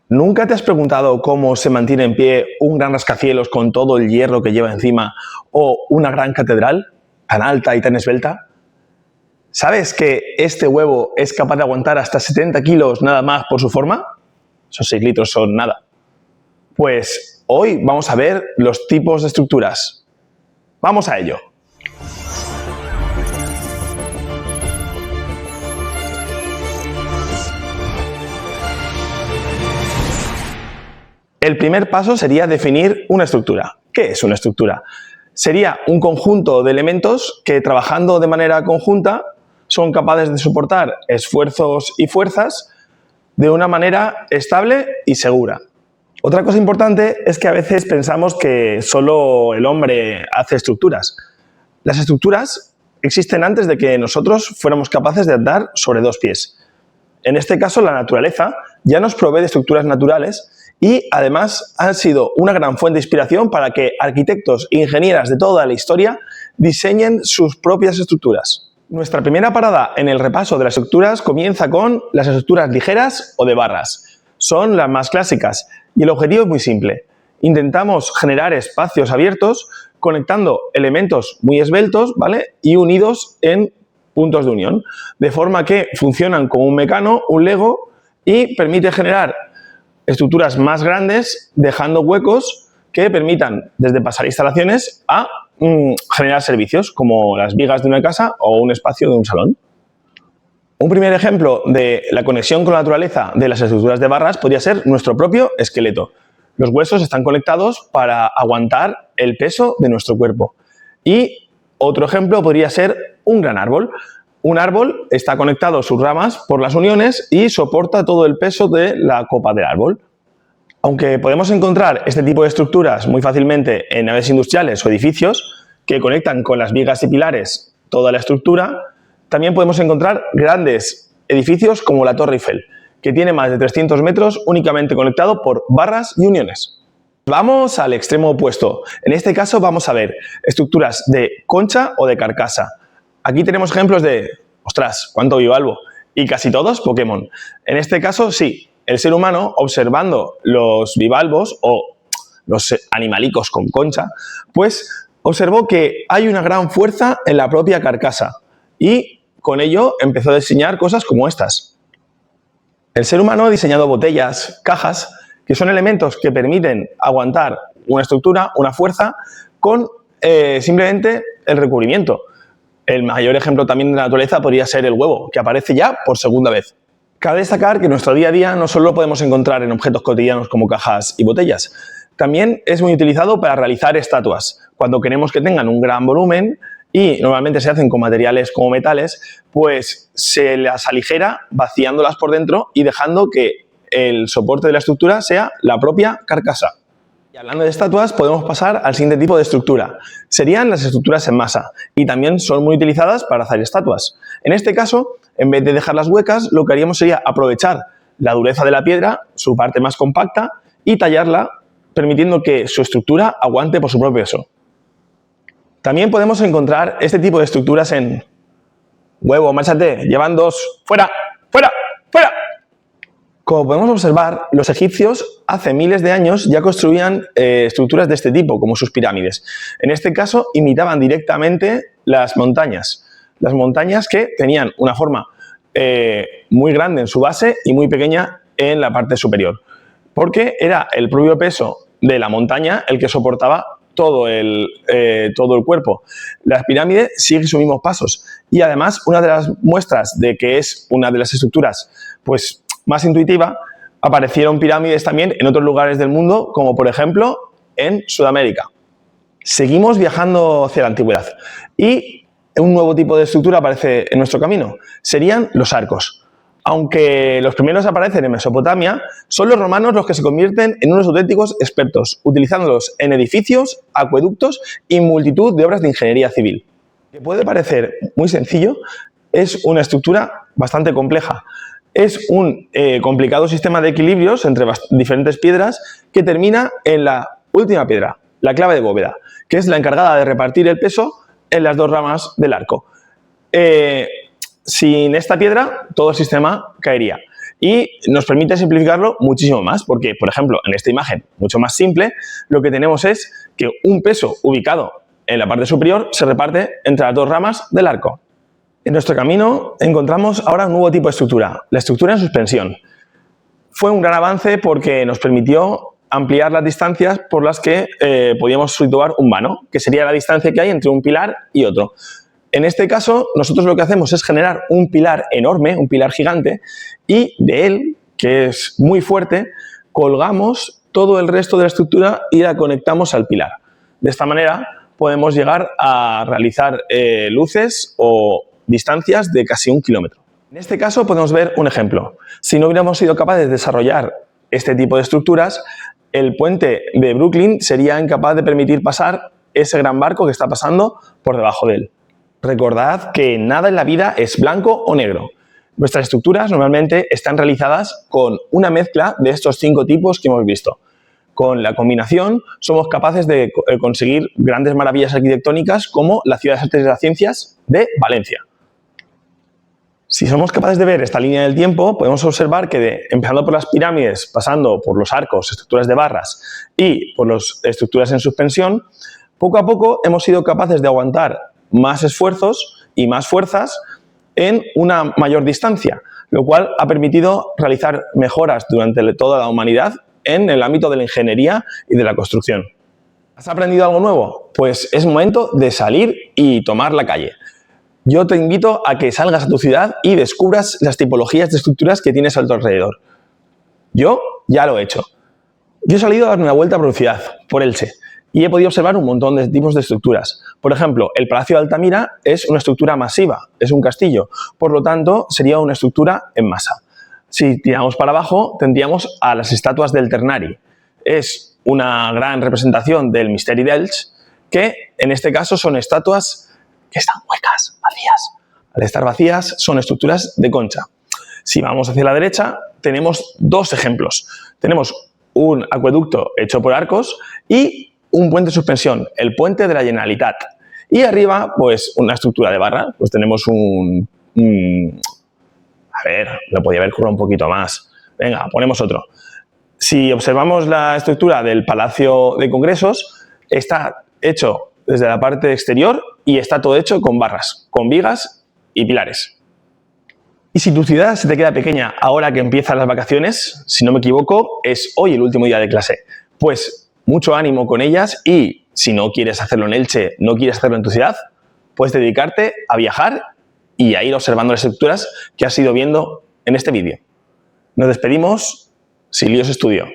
¿Nunca te has preguntado cómo se mantiene en pie un gran rascacielos con todo el hierro que lleva encima o una gran catedral tan alta y tan esbelta? ¿Sabes que este huevo es capaz de aguantar hasta 70 kilos nada más por su forma? Esos 6 litros son nada. Pues hoy vamos a ver los tipos de estructuras. ¡Vamos a ello! El primer paso sería definir una estructura. ¿Qué es una estructura? Sería un conjunto de elementos que, trabajando de manera conjunta, son capaces de soportar esfuerzos y fuerzas de una manera estable y segura. Otra cosa importante es que a veces pensamos que solo el hombre hace estructuras. Las estructuras existen antes de que nosotros fuéramos capaces de andar sobre 2 pies. En este caso, la naturaleza ya nos provee de estructuras naturales y, además, han sido una gran fuente de inspiración para que arquitectos e ingenieras de toda la historia diseñen sus propias estructuras. Nuestra primera parada en el repaso de las estructuras comienza con las estructuras ligeras o de barras. Son las más clásicas y el objetivo es muy simple. Intentamos generar espacios abiertos conectando elementos muy esbeltos, ¿vale? Y unidos en puntos de unión, de forma que funcionan como un mecano, un Lego, y permite generar estructuras más grandes, dejando huecos que permitan desde pasar instalaciones a generar servicios, como las vigas de una casa o un espacio de un salón. Un primer ejemplo de la conexión con la naturaleza de las estructuras de barras podría ser nuestro propio esqueleto. Los huesos están conectados para aguantar el peso de nuestro cuerpo. Y otro ejemplo podría ser un gran árbol. Un árbol está conectado a sus ramas por las uniones y soporta todo el peso de la copa del árbol. Aunque podemos encontrar este tipo de estructuras muy fácilmente en naves industriales o edificios que conectan con las vigas y pilares toda la estructura, también podemos encontrar grandes edificios como la Torre Eiffel, que tiene más de 300 metros únicamente conectado por barras y uniones. Vamos al extremo opuesto. En este caso vamos a ver estructuras de concha o de carcasa. Aquí tenemos ejemplos de, ostras, cuánto bivalvo, y casi todos Pokémon. En este caso, sí, el ser humano, observando los bivalvos o los animalicos con concha, pues observó que hay una gran fuerza en la propia carcasa y con ello empezó a diseñar cosas como estas. El ser humano ha diseñado botellas, cajas, que son elementos que permiten aguantar una estructura, una fuerza, con simplemente el recubrimiento. El mayor ejemplo también de la naturaleza podría ser el huevo, que aparece ya por segunda vez. Cabe destacar que en nuestro día a día no solo lo podemos encontrar en objetos cotidianos como cajas y botellas, también es muy utilizado para realizar estatuas. Cuando queremos que tengan un gran volumen y normalmente se hacen con materiales como metales, pues se las aligera vaciándolas por dentro y dejando que el soporte de la estructura sea la propia carcasa. Y hablando de estatuas, podemos pasar al siguiente tipo de estructura. Serían las estructuras en masa y también son muy utilizadas para hacer estatuas. En este caso, en vez de dejarlas huecas, lo que haríamos sería aprovechar la dureza de la piedra, su parte más compacta, y tallarla, permitiendo que su estructura aguante por su propio peso. También podemos encontrar este tipo de estructuras en huevo, márchate, llevan 2, fuera, fuera, fuera. Como podemos observar, los egipcios hace miles de años ya construían estructuras de este tipo, como sus pirámides. En este caso, imitaban directamente las montañas. Las montañas que tenían una forma muy grande en su base y muy pequeña en la parte superior. Porque era el propio peso de la montaña el que soportaba todo el cuerpo. La pirámide sigue sus mismos pasos. Y además, una de las muestras de que es una de las estructuras pues, más intuitiva, aparecieron pirámides también en otros lugares del mundo, como por ejemplo en Sudamérica. Seguimos viajando hacia la antigüedad y un nuevo tipo de estructura aparece en nuestro camino. Serían los arcos. Aunque los primeros aparecen en Mesopotamia, son los romanos los que se convierten en unos auténticos expertos, utilizándolos en edificios, acueductos y multitud de obras de ingeniería civil. Que puede parecer muy sencillo, es una estructura bastante compleja. Es un complicado sistema de equilibrios entre diferentes piedras que termina en la última piedra, la clave de bóveda, que es la encargada de repartir el peso en las 2 ramas del arco. Sin esta piedra, todo el sistema caería. y nos permite simplificarlo muchísimo más, porque, por ejemplo, en esta imagen mucho más simple, lo que tenemos es que un peso ubicado en la parte superior se reparte entre las dos ramas del arco. En nuestro camino encontramos ahora un nuevo tipo de estructura, la estructura en suspensión. Fue un gran avance porque nos permitió ampliar las distancias por las que podíamos situar un vano, que sería la distancia que hay entre un pilar y otro. En este caso, nosotros lo que hacemos es generar un pilar enorme, un pilar gigante, y de él, que es muy fuerte, colgamos todo el resto de la estructura y la conectamos al pilar. De esta manera podemos llegar a realizar luces o distancias de casi 1 kilómetro. En este caso podemos ver un ejemplo. Si no hubiéramos sido capaces de desarrollar este tipo de estructuras, el puente de Brooklyn sería incapaz de permitir pasar ese gran barco que está pasando por debajo de él. Recordad que nada en la vida es blanco o negro. Nuestras estructuras normalmente están realizadas con una mezcla de estos 5 tipos que hemos visto. Con la combinación somos capaces de conseguir grandes maravillas arquitectónicas como la Ciudad de las Artes y las Ciencias de Valencia. Si somos capaces de ver esta línea del tiempo, podemos observar que empezando por las pirámides, pasando por los arcos, estructuras de barras y por las estructuras en suspensión, poco a poco hemos sido capaces de aguantar más esfuerzos y más fuerzas en una mayor distancia, lo cual ha permitido realizar mejoras durante toda la humanidad en el ámbito de la ingeniería y de la construcción. ¿Has aprendido algo nuevo? Pues es momento de salir y tomar la calle. Yo te invito a que salgas a tu ciudad y descubras las tipologías de estructuras que tienes a tu alrededor. Yo ya lo he hecho. Yo he salido a dar una vuelta por ciudad, por Elche, y he podido observar un montón de tipos de estructuras. Por ejemplo, el Palacio de Altamira es una estructura masiva, es un castillo, por lo tanto sería una estructura en masa. Si tiramos para abajo, tendríamos a las estatuas del Ternari. Es una gran representación del Misteri d'Elx, que en este caso son estatuas que están huecas, vacías. Al estar vacías, son estructuras de concha. Si vamos hacia la derecha, tenemos 2 ejemplos. Tenemos un acueducto hecho por arcos y un puente de suspensión, el puente de la Generalitat. Y arriba, pues, una estructura de barra. Pues tenemos a ver, lo podía haber currado un poquito más. Venga, ponemos otro. Si observamos la estructura del Palacio de Congresos, está hecho desde la parte exterior y está todo hecho con barras, con vigas y pilares. Y si tu ciudad se te queda pequeña ahora que empiezan las vacaciones, si no me equivoco, es hoy el último día de clase. Pues mucho ánimo con ellas y si no quieres hacerlo en Elche, no quieres hacerlo en tu ciudad, puedes dedicarte a viajar y a ir observando las estructuras que has ido viendo en este vídeo. Nos despedimos. Silios Estudio.